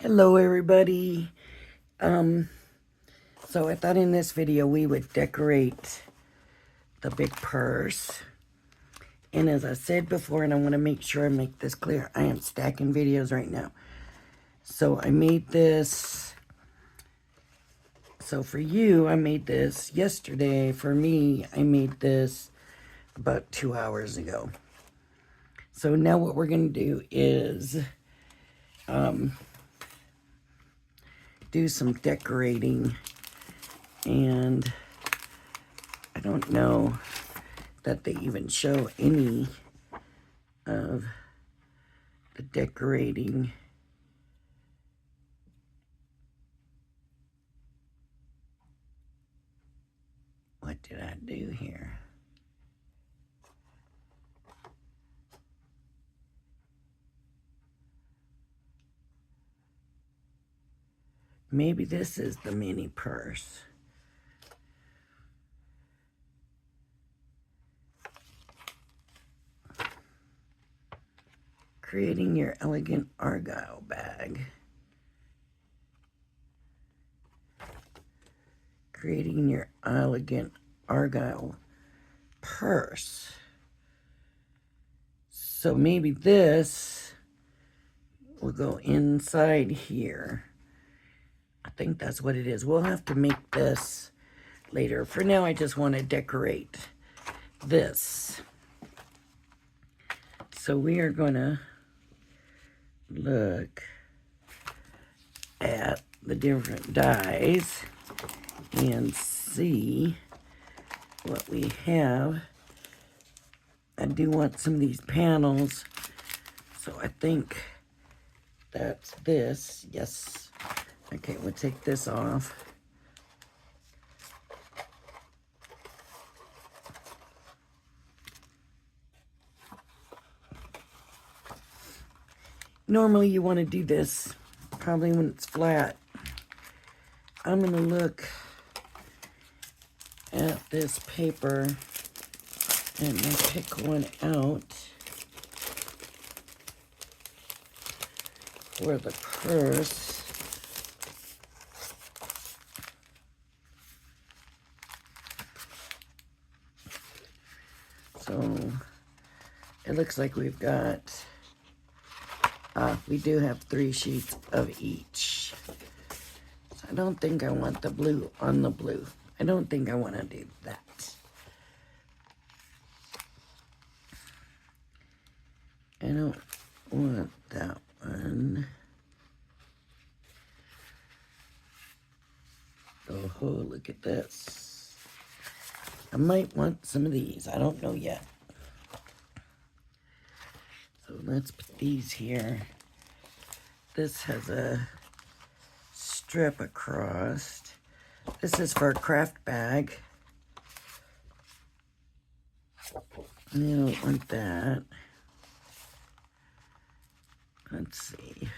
Hello everybody. So I thought in this video we would decorate the big purse. And as I said before, and I want to make sure I make this clear, I am stacking videos right now. So I made this. So for you, I made this yesterday. For me, I made this about 2 hours ago. So now what we're going to do is do some decorating, and I don't know that they even show any of the decorating. What did I do here? Maybe this is the mini purse. Creating your elegant Argyle bag. Creating your elegant Argyle purse. So maybe this will go inside here. I think that's what it is. We'll have to make this later. For now, I just want to decorate this. So we are going to look at the different dies and see what we have. I do want some of these panels, so I think that's this. Yes. Okay, we'll take this off. Normally you want to do this probably when it's flat. I'm going to look at this paper and I'll pick one out for the purse. So it looks like we've got, we do have 3 sheets of each. So I don't think I want the blue on the blue. I don't think I want to do that. I don't want that one. Oh, look at this. I might want some of these. I don't know yet. So let's put these here. This has a strip across. This is for a craft bag. I don't want that. Let's see.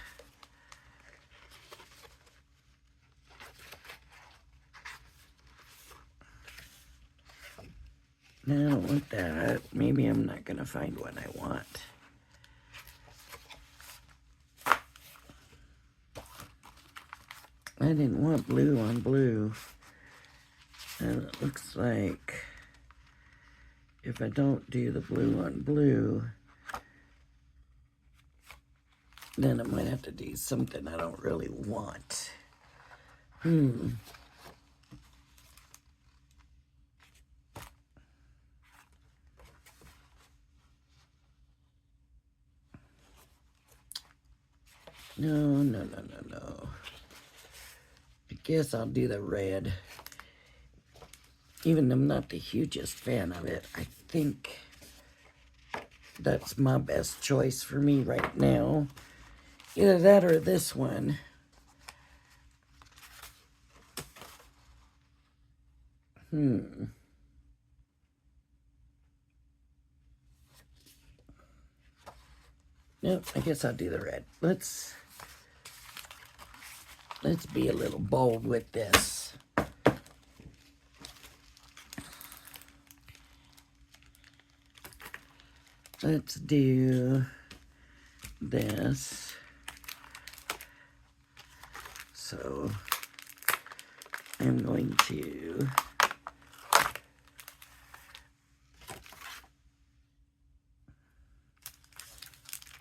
No, I don't want that. Maybe I'm not going to find what I want. I didn't want blue on blue. And it looks like if I don't do the blue on blue, then I might have to do something I don't really want. No. I guess I'll do the red. Even though I'm not the hugest fan of it, I think that's my best choice for me right now. Either that or this one. Nope, I guess I'll do the red. Let's be a little bold with this. Let's do this. So I'm going to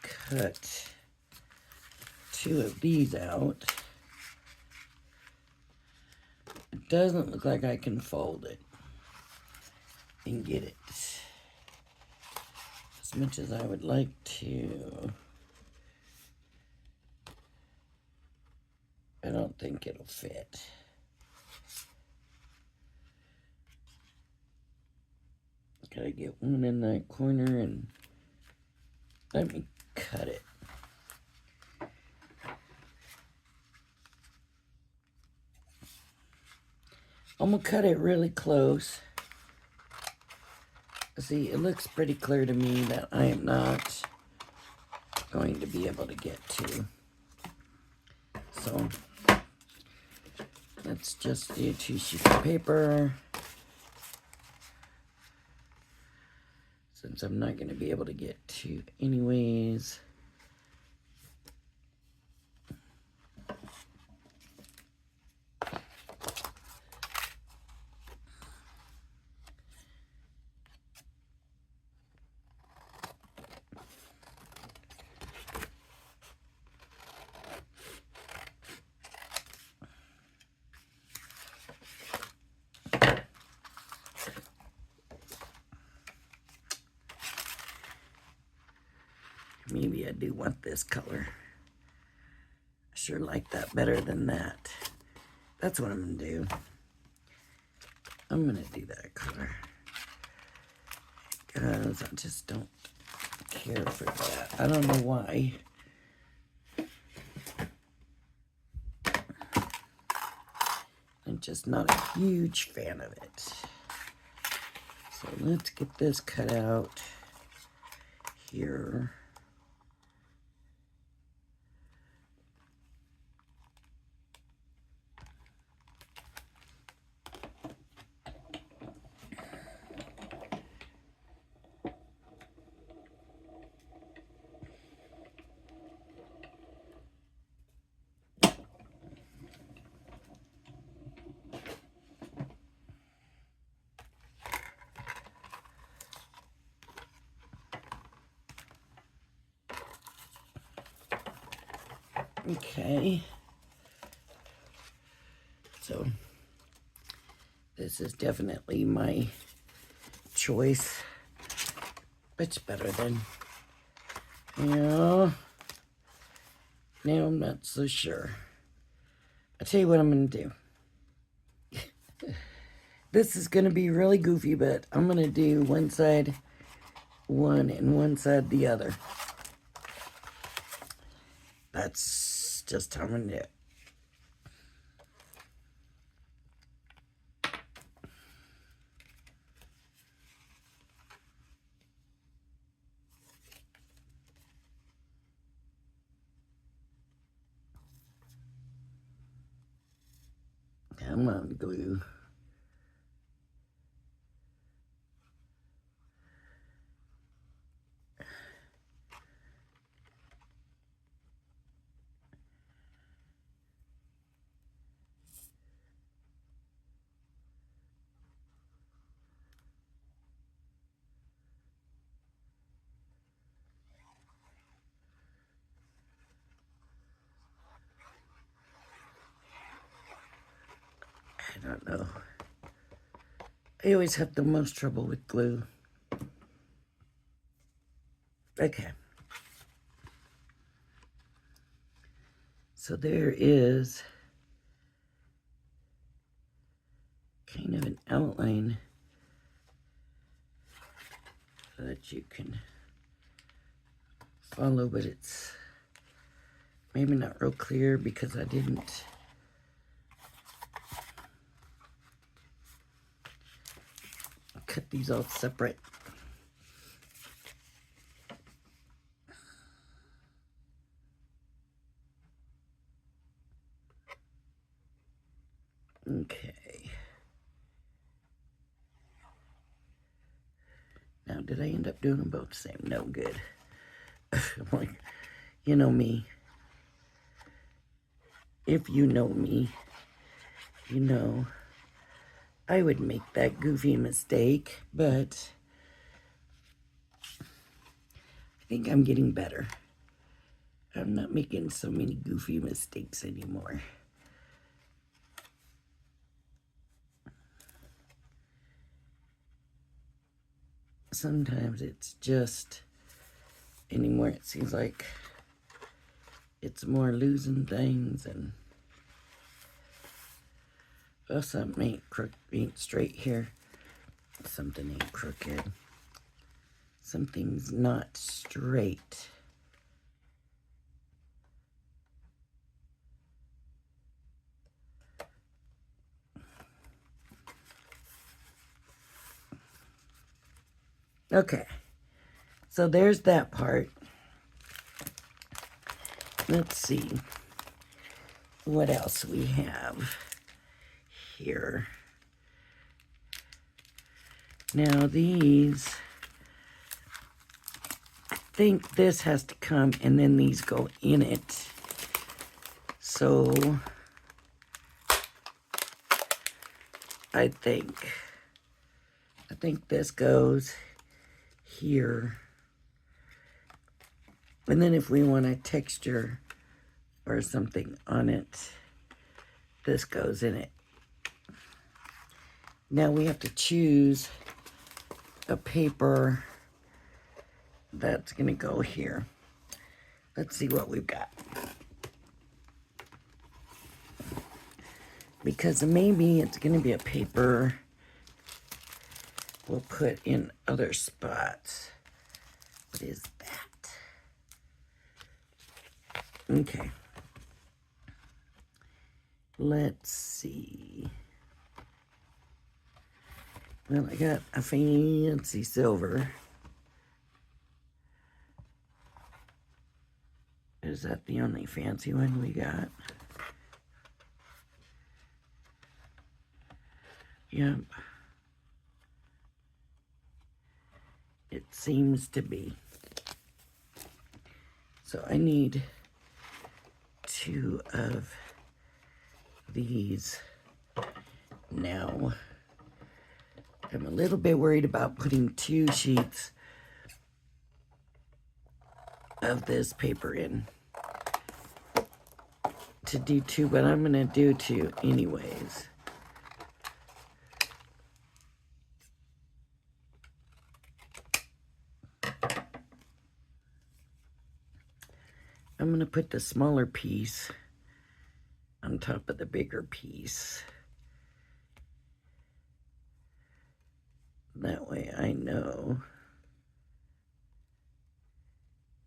cut 2 of these out. It doesn't look like I can fold it and get it as much as I would like to. I don't think it'll fit. Gotta get one in that corner and let me cut it. I'm gonna cut it really close. See, it looks pretty clear to me that I am not going to be able to get to. So let's just do 2 sheets of paper. Since I'm not going to be able to get to anyways. Maybe I do want this color. I sure like that better than that. That's what I'm going to do. I'm going to do that color. Because I just don't care for that. I don't know why. I'm just not a huge fan of it. So let's get this cut out here. Okay, so this is definitely my choice. It's better than, now I'm not so sure. I'll tell you what I'm going to do. This is going to be really goofy, but I'm going to do one side one and one side the other. That's just how I'm going to do it. Come on, glue. I don't know. I always have the most trouble with glue. Okay. So there is kind of an outline that you can follow, but it's maybe not real clear because I didn't cut these all separate. Okay. Now, did I end up doing them both the same? No, good. I'm like, you know me. if you know me, you know I would make that goofy mistake, but I think I'm getting better. I'm not making so many goofy mistakes anymore. Sometimes it's just, anymore it seems like it's more losing things, and oh, something ain't straight here. Something ain't crooked. Something's not straight. Okay, so there's that part. Let's see what else we have here. Now these, I think this has to come and then these go in it. So I think this goes here. And then if we want a texture or something on it, this goes in it. Now we have to choose a paper that's gonna go here. Let's see what we've got. Because maybe it's gonna be a paper we'll put in other spots. What is that? Okay. Let's see. Well, I got a fancy silver. Is that the only fancy one we got? Yep. It seems to be. So I need 2 of these now. I'm a little bit worried about putting 2 sheets of this paper in to do 2, but I'm gonna do 2 anyways. I'm gonna put the smaller piece on top of the bigger piece. That way I know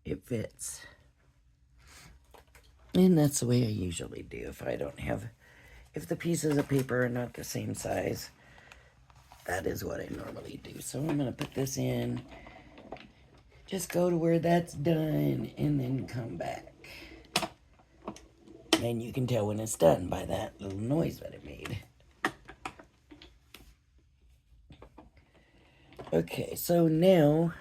it fits. And that's the way I usually do if I don't have, if the pieces of paper are not the same size, that is what I normally do. So I'm gonna put this in, just go to where that's done, and then come back. And you can tell when it's done by that little noise that it made. Okay, so now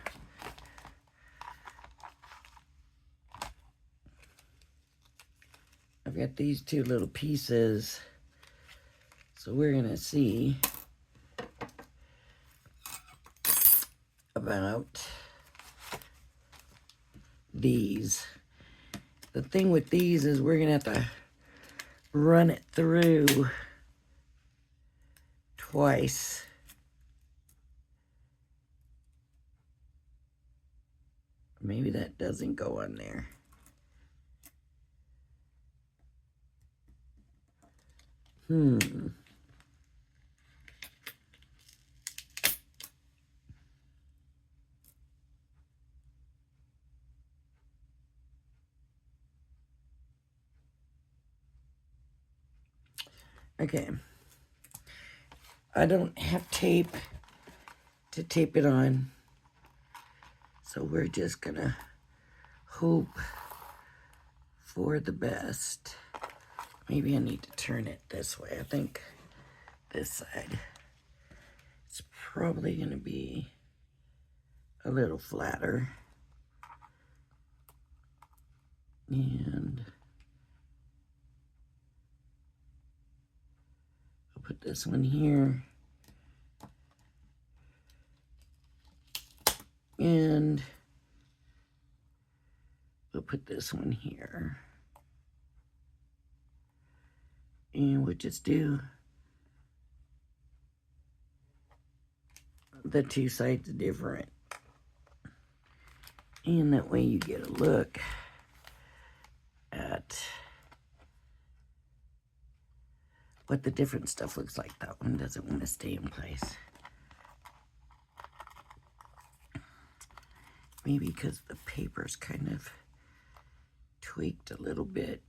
I've got these 2 little pieces. So we're gonna see about these. The thing with these is we're gonna have to run it through twice. Maybe that doesn't go on there. Okay. I don't have tape to tape it on. So we're just gonna hope for the best. Maybe I need to turn it this way. I think this side. It's probably gonna be a little flatter. And put this one here. And we'll put this one here. And we'll just do the two sides different. And that way you get a look at what the different stuff looks like. That one doesn't want to stay in place. Maybe because the paper's kind of tweaked a little bit.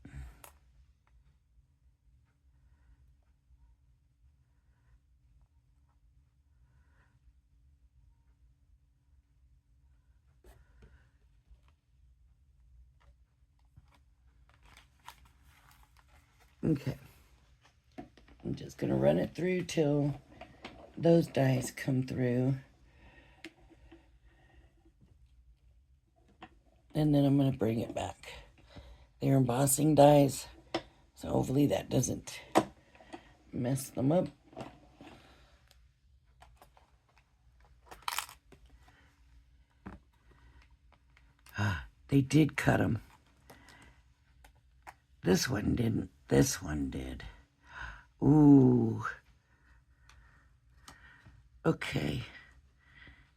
Okay. I'm just going to run it through till those dies come through. And then I'm going to bring it back. They're embossing dies, so hopefully that doesn't mess them up. They did cut them. This one didn't. This one did. Ooh. Okay.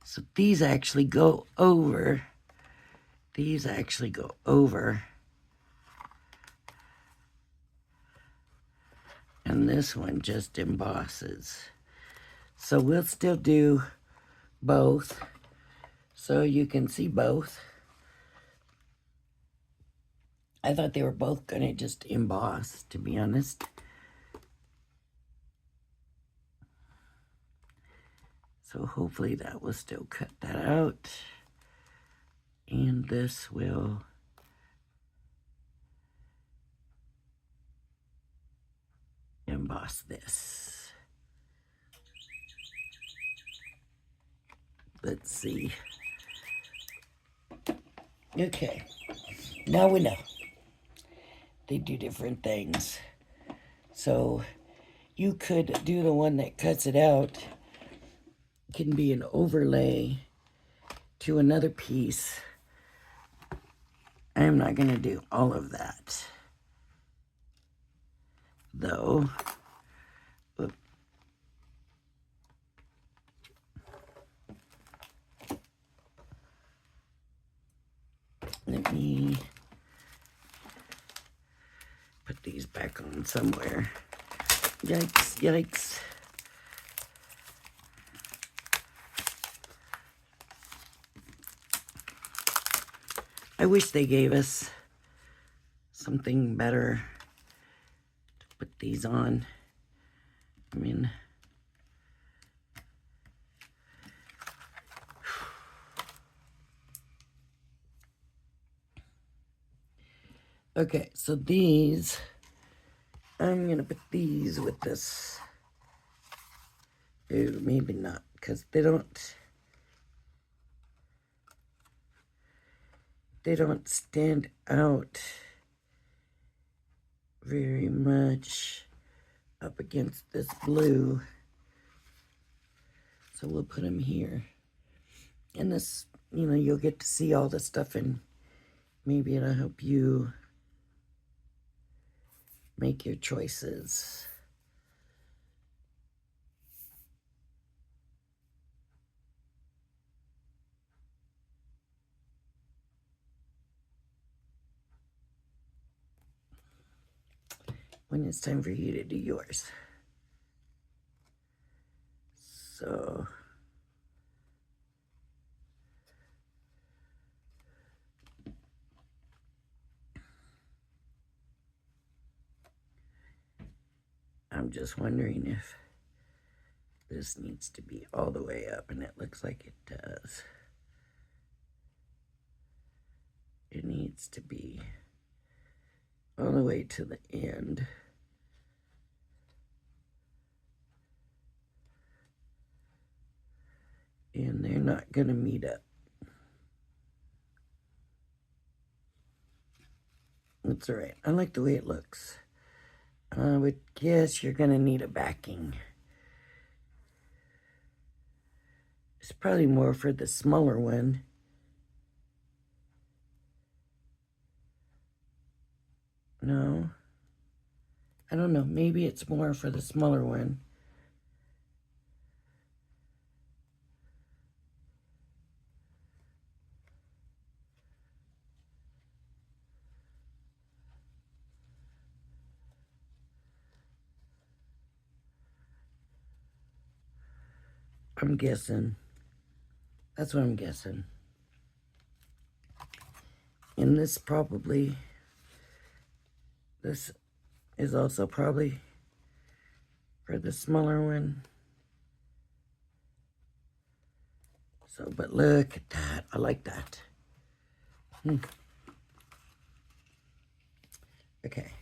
So these actually go over. These actually go over. And this one just embosses. So we'll still do both, so you can see both. I thought they were both going to just emboss, to be honest. So hopefully that will still cut that out. And this will emboss this. Let's see. Okay, now we know. They do different things. So you could do the one that cuts it out. It can be an overlay to another piece. I'm not going to do all of that, though. Oop. Let me put these back on somewhere. Yikes, yikes. I wish they gave us something better to put these on. I mean, okay, so these, I'm going to put these with this. Ooh, maybe not, because they don't stand out very much up against this blue. So we'll put them here. And this, you know, you'll get to see all the stuff, and maybe it'll help you make your choices. When it's time for you to do yours. So I'm just wondering if this needs to be all the way up, and it looks like it does. It needs to be all the way to the end. And they're not going to meet up. That's all right. I like the way it looks. I would guess you're going to need a backing. It's probably more for the smaller one. No. I don't know. Maybe it's more for the smaller one. I'm guessing. That's what I'm guessing. And this is also probably for the smaller one. So, but look at that. I like that. Okay.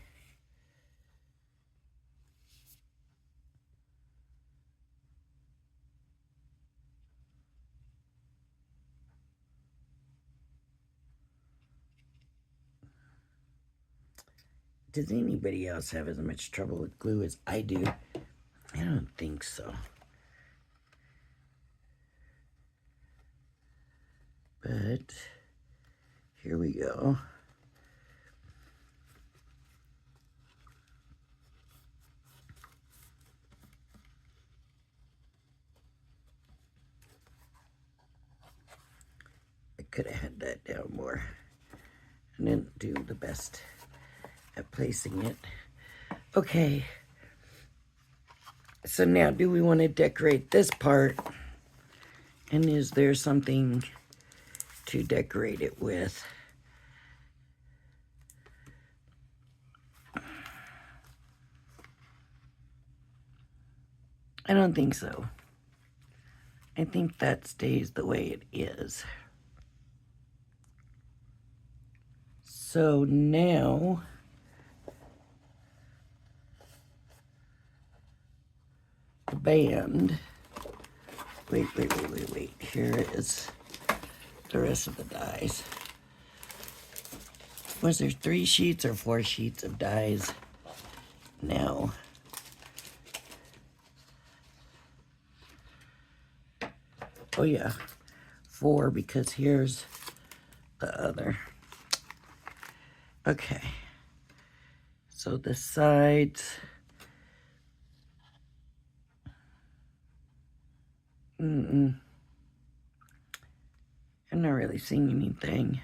Does anybody else have as much trouble with glue as I do? I don't think so. But here we go. I could have had that down more. I didn't do the best at placing it. Okay. So now, do we want to decorate this part? And is there something to decorate it with? I don't think so. I think that stays the way it is. So now, the band. Wait. Here is the rest of the dies. Was there 3 sheets or 4 sheets of dies? Now, oh yeah, 4, because here's the other. Okay, so the sides, I'm not really seeing anything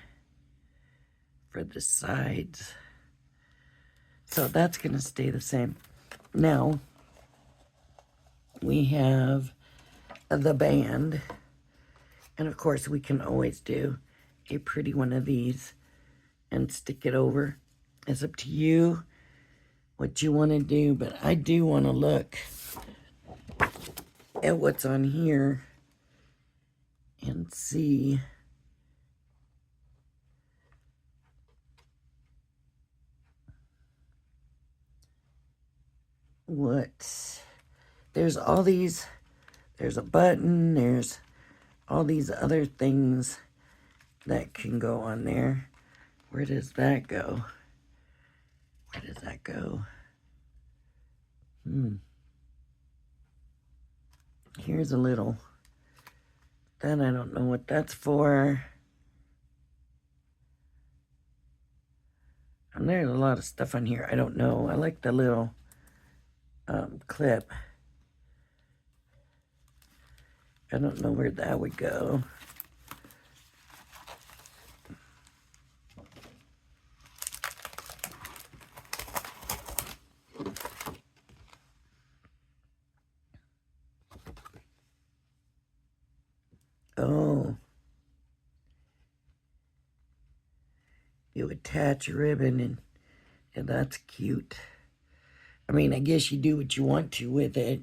for the sides, so that's gonna stay the same. Now, we have the band, and of course we can always do a pretty one of these and stick it over. It's up to you what you want to do, but I do want to look at what's on here and see what, there's all these, there's a button, there's all these other things that can go on there. Where does that go? Where does that go? Here's a little. Then I don't know what that's for. And there's a lot of stuff on here. I don't know. I like the little clip. I don't know where that would go. Oh. You attach a ribbon and that's cute. I mean, I guess you do what you want to with it.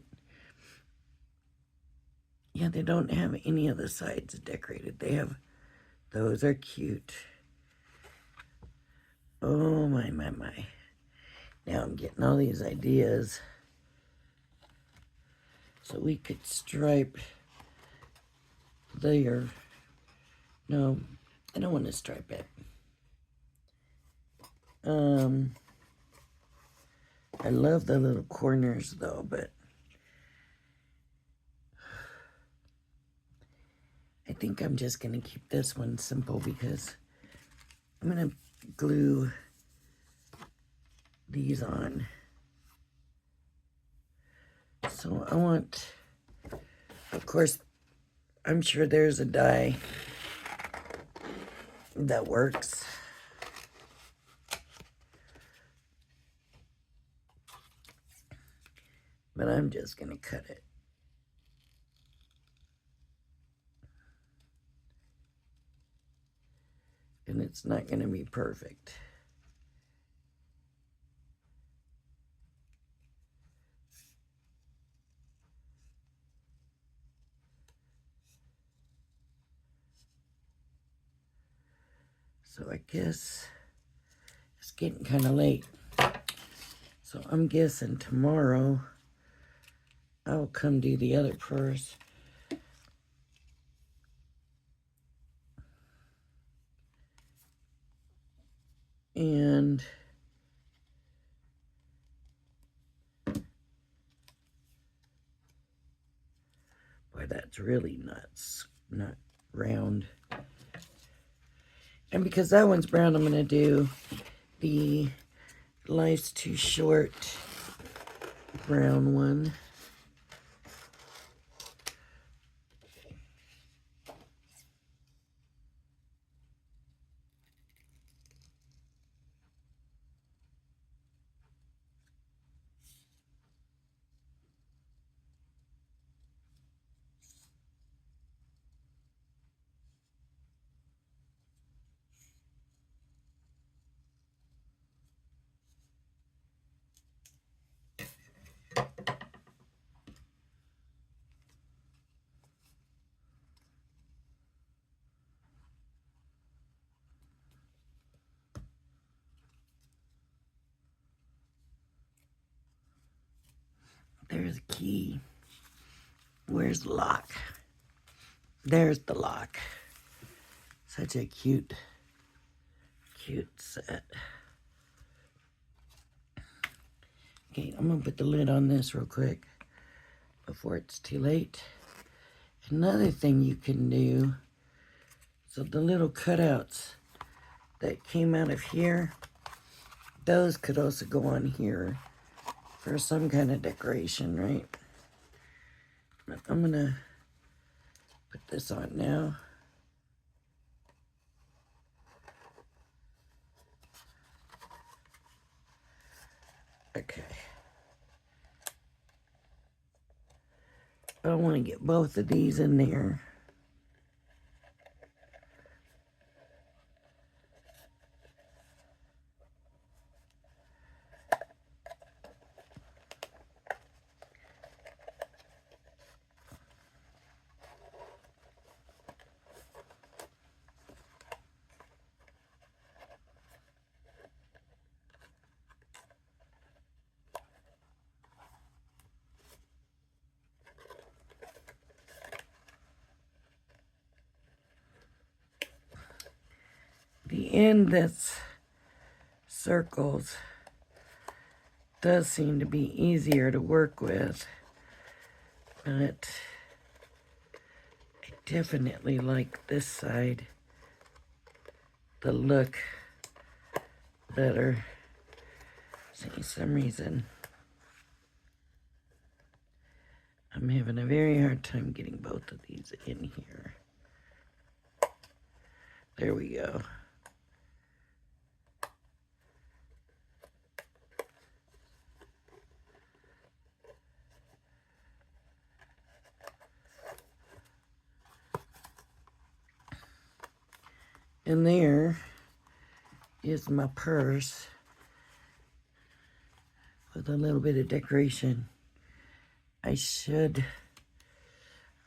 Yeah, they don't have any of the sides decorated. They have, those are cute. Oh my. Now I'm getting all these ideas. So we could stripe there. No, I don't want to stripe it. I love the little corners though, but I think I'm just going to keep this one simple because I'm going to glue these on. So I want, of course, I'm sure there's a die that works. But I'm just going to cut it. And it's not going to be perfect. So I guess it's getting kind of late. So I'm guessing tomorrow I'll come do the other purse. And boy, that's really not round. And because that one's brown, I'm going to do the Life's Too Short brown one. There's a key. Where's the lock? There's the lock. Such a cute set. Okay, I'm gonna put the lid on this real quick before it's too late. Another thing you can do, so the little cutouts that came out of here, those could also go on here for some kind of decoration, right? But I'm gonna put this on now. Okay. I want to get both of these in there. The end that's circles does seem to be easier to work with, but I definitely like this side, the look better. For some reason, I'm having a very hard time getting both of these in here. There we go. And there is my purse with a little bit of decoration. I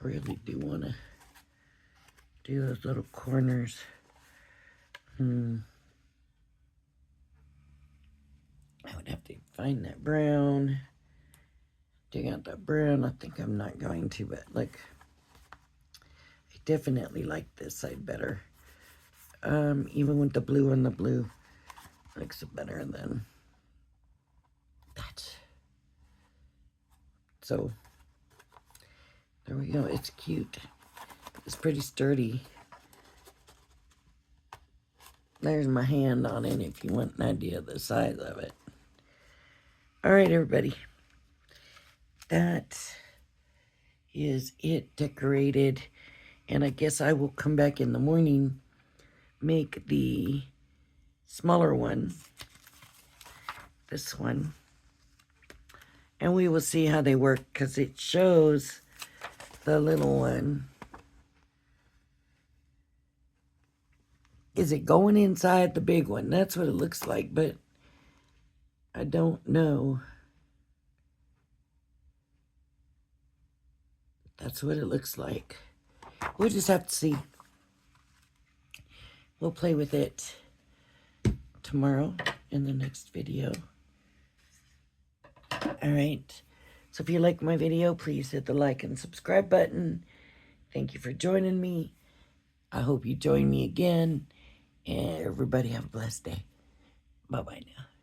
really do want to do those little corners. I would have to find that brown, dig out that brown. I think I'm not going to, but like, I definitely like this side better. Even with the blue on the blue, looks better than that. So, there we go. It's cute. It's pretty sturdy. There's my hand on it if you want an idea of the size of it. All right, everybody. That is it decorated. And I guess I will come back in the morning, make the smaller one, this one, and we will see how they work, because it shows the little one. Is it going inside the big one? That's what it looks like, but I don't know. That's what it looks like. We'll just have to see. We'll play with it tomorrow in the next video. Alright, so if you like my video, please hit the like and subscribe button. Thank you for joining me. I hope you join me again. And everybody have a blessed day. Bye-bye now.